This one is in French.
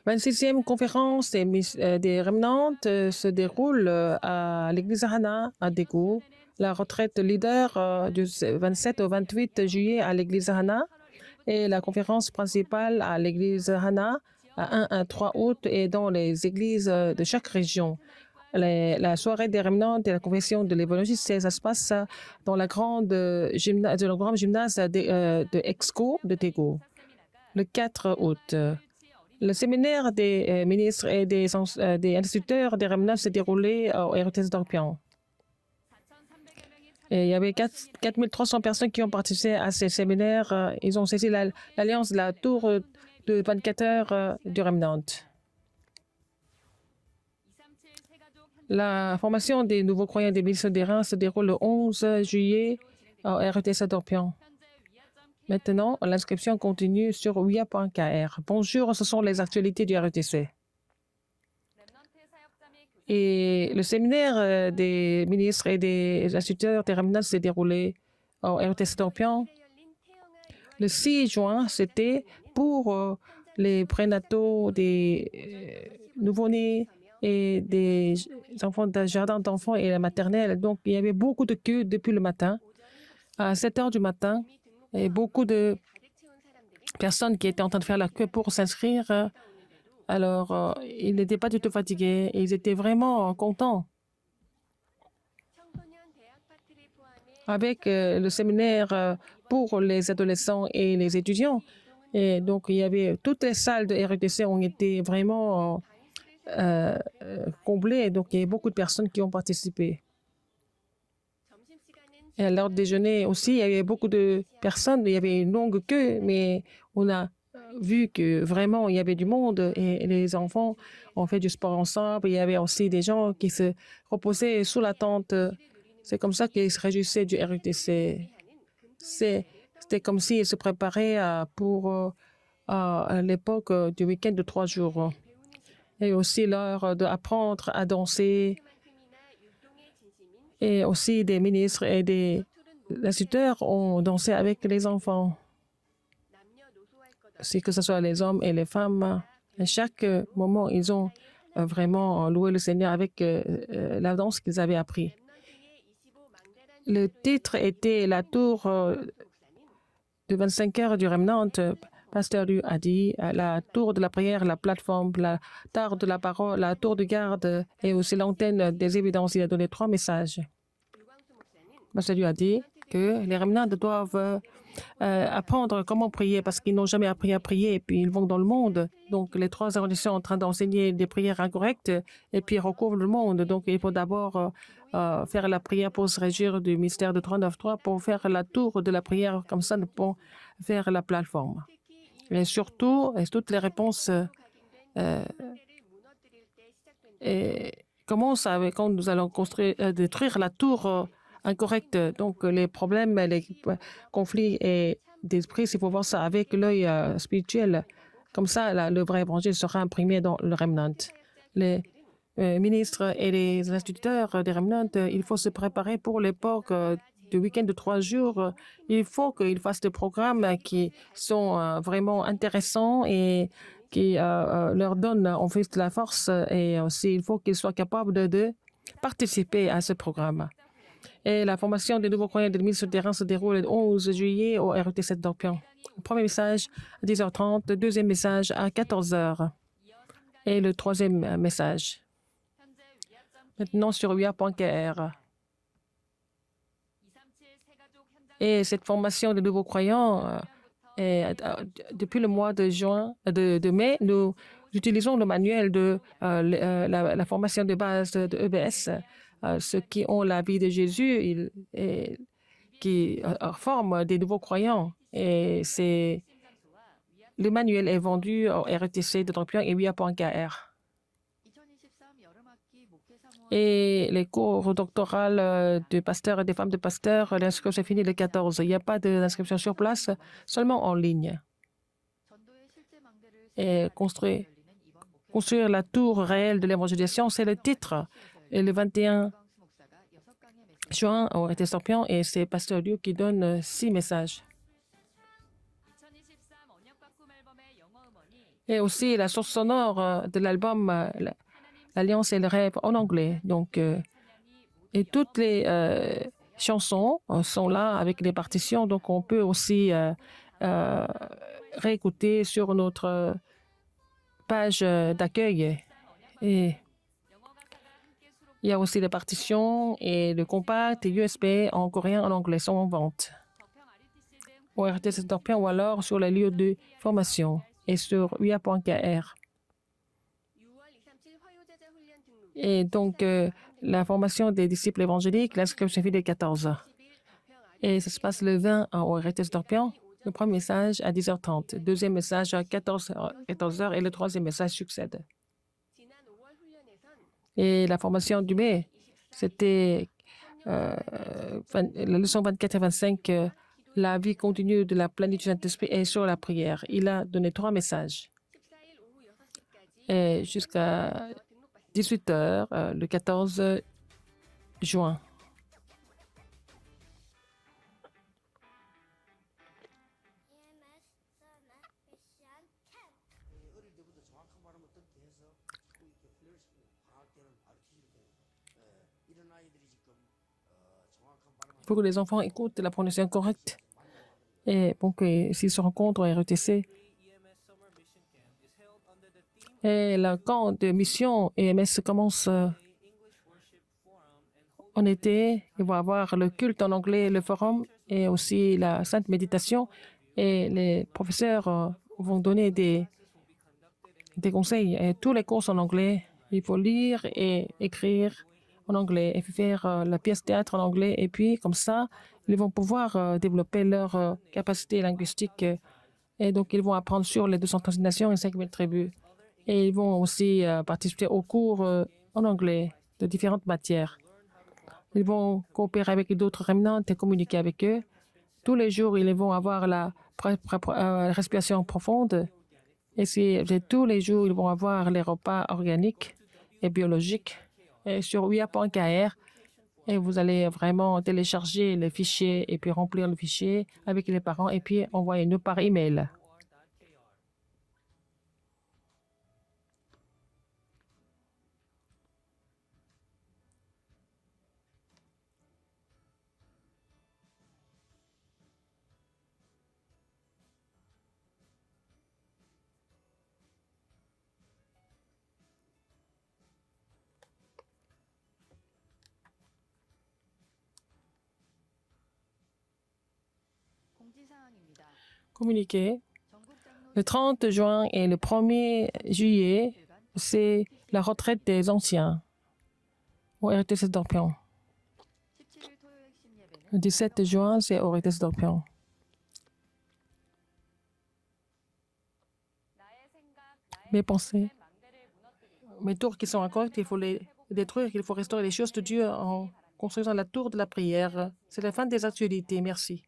26e conférence des Remnantes se déroule à l'église Hana à Daegu. La retraite leader du 27 au 28 juillet à l'église Hana et la conférence principale à l'église Hana à 1 à 3 août et dans les églises de chaque région. La soirée des Remnantes et la confession de l'évangile, ça se passe dans la grande le grand gymnase de Exco de Daegu le 4 août. Le séminaire des ministres et des instituteurs des Remnants s'est déroulé au RTS d'Orpian. Et il y avait 4300 personnes qui ont participé à ces séminaires. Ils ont saisi l'alliance de la tour de 24 heures du Remnant. La formation des nouveaux croyants des ministres des Reins se déroule le 11 juillet au RTS d'Orpian. Maintenant, l'inscription continue sur wia.kr. Bonjour, ce sont les actualités du RETC. Et le séminaire des ministres et des instituteurs terminaux s'est déroulé au RETC d'Orpian. Le 6 juin, c'était pour les prénataux des nouveau-nés et des enfants de jardin d'enfants et la maternelle. Donc, il y avait beaucoup de queues depuis le matin. À 7 heures du matin, et beaucoup de personnes qui étaient en train de faire la queue pour s'inscrire. Alors, ils n'étaient pas du tout fatigués. Ils étaient vraiment contents. Avec le séminaire pour les adolescents et les étudiants. Et donc, il y avait toutes les salles de RETC ont été vraiment comblées. Donc, il y a beaucoup de personnes qui ont participé. Et à l'heure déjeuner aussi, il y avait beaucoup de personnes. Il y avait une longue queue, mais on a vu que vraiment, il y avait du monde et les enfants ont fait du sport ensemble. Il y avait aussi des gens qui se reposaient sous la tente. C'est comme ça qu'ils se réjouissaient du RUTC. C'était comme s'ils se préparaient pour l'époque du week-end de 3 jours. Et aussi l'heure d'apprendre à danser. Et aussi des ministres et des instituteurs ont dansé avec les enfants. C'est que ce soit les hommes et les femmes. À chaque moment, ils ont vraiment loué le Seigneur avec la danse qu'ils avaient appris. Le titre était la tour de 25 heures du Remnant. Pasteur Lu a dit la tour de la prière, la plateforme, la tare de la parole, la tour de garde et aussi l'antenne des évidences. Il a donné 3 messages. Pasteur Lu a dit que les Remnants doivent apprendre comment prier parce qu'ils n'ont jamais appris à prier et puis ils vont dans le monde. Donc, les 3 organisations sont en train d'enseigner des prières incorrectes et puis recouvrent le monde. Donc, il faut d'abord faire la prière pour se régir du mystère de 39.3 pour faire la tour de la prière comme ça pour faire la plateforme. Et surtout, toutes les réponses commencent avec quand nous allons détruire la tour incorrecte. Donc, les problèmes, les conflits et d'esprit, il faut voir ça avec l'œil spirituel. Comme ça, le vrai évangile sera imprimé dans le Remnant. Les ministres et les instituteurs des Remnant, il faut se préparer pour l'époque du week-end de 3 jours. Il faut qu'ils fassent des programmes qui sont vraiment intéressants et qui leur donnent en fait de la force. Et aussi, il faut qu'ils soient capables de participer à ce programme. Et la formation des nouveaux croyants de l'église sur terrain se déroule le 11 juillet au RET7 d'Orpian. Premier message à 10h30, deuxième message à 14h. Et le troisième message. Maintenant sur wia.kr. Et cette formation des nouveaux croyants, depuis le mois de mai, nous utilisons le manuel de la formation de base de EBS. Ceux qui ont la vie de Jésus, qui forment des nouveaux croyants. Et le manuel est vendu au RETC de Dorpion et wia.kr. Et les cours doctorales de pasteurs et des femmes de pasteurs, l'inscription est finie le 14. Il n'y a pas d'inscription sur place, seulement en ligne. Et construire la tour réelle de l'évangélisation, c'est le titre. Et le 21 juin au RT Scorpion, et c'est Pasteur Liu qui donne 6 messages. Et aussi la source sonore de l'album L'Alliance et le rêve en anglais. Donc, et toutes les chansons sont là avec les partitions. Donc, on peut aussi euh, réécouter sur notre page d'accueil. Et il y a aussi les partitions et le compact et USB en coréen et en anglais sont en vente au RTS Dorpion ou alors sur les lieux de formation et sur uia.kr. Et donc, la formation des disciples évangéliques, l'inscription est de 14 heures. Et ça se passe le 20 au RTS Dorpion. Le premier message à 10h30, le deuxième message à 14h et le troisième message succède. Et la formation du mai, c'était la leçon 24 et 25, la vie continue de la plénitude du Saint-Esprit et sur la prière. Il a donné 3 messages. Et jusqu'à 18h, le 14 juin. Il faut que les enfants écoutent la prononciation correcte. Et bon, s'ils se rencontrent au RETC, et le camp de mission EMS commence en été. Il va y avoir le culte en anglais, le forum et aussi la sainte méditation. Et les professeurs vont donner des conseils. Et tous les cours sont en anglais. Il faut lire et écrire en anglais et faire la pièce théâtre en anglais. Et puis, comme ça, ils vont pouvoir développer leur capacité linguistique. Et donc, ils vont apprendre sur les 230 nations et 5000 tribus. Et ils vont aussi participer aux cours en anglais de différentes matières. Ils vont coopérer avec d'autres remnants et communiquer avec eux. Tous les jours, ils vont avoir la respiration profonde. Et tous les jours, ils vont avoir les repas organiques et biologiques et sur uia.kr. Et vous allez vraiment télécharger le fichier et puis remplir le fichier avec les parents et puis envoyer-nous par email. Communiqué. Le 30 juin et le 1er juillet, c'est la retraite des anciens au RTC Dorpion. Le 17 juin, c'est au RTC Dorpion. Mes pensées, mes tours qui sont incorrectes, il faut les détruire, il faut restaurer les choses de Dieu en construisant la tour de la prière. C'est la fin des actualités. Merci.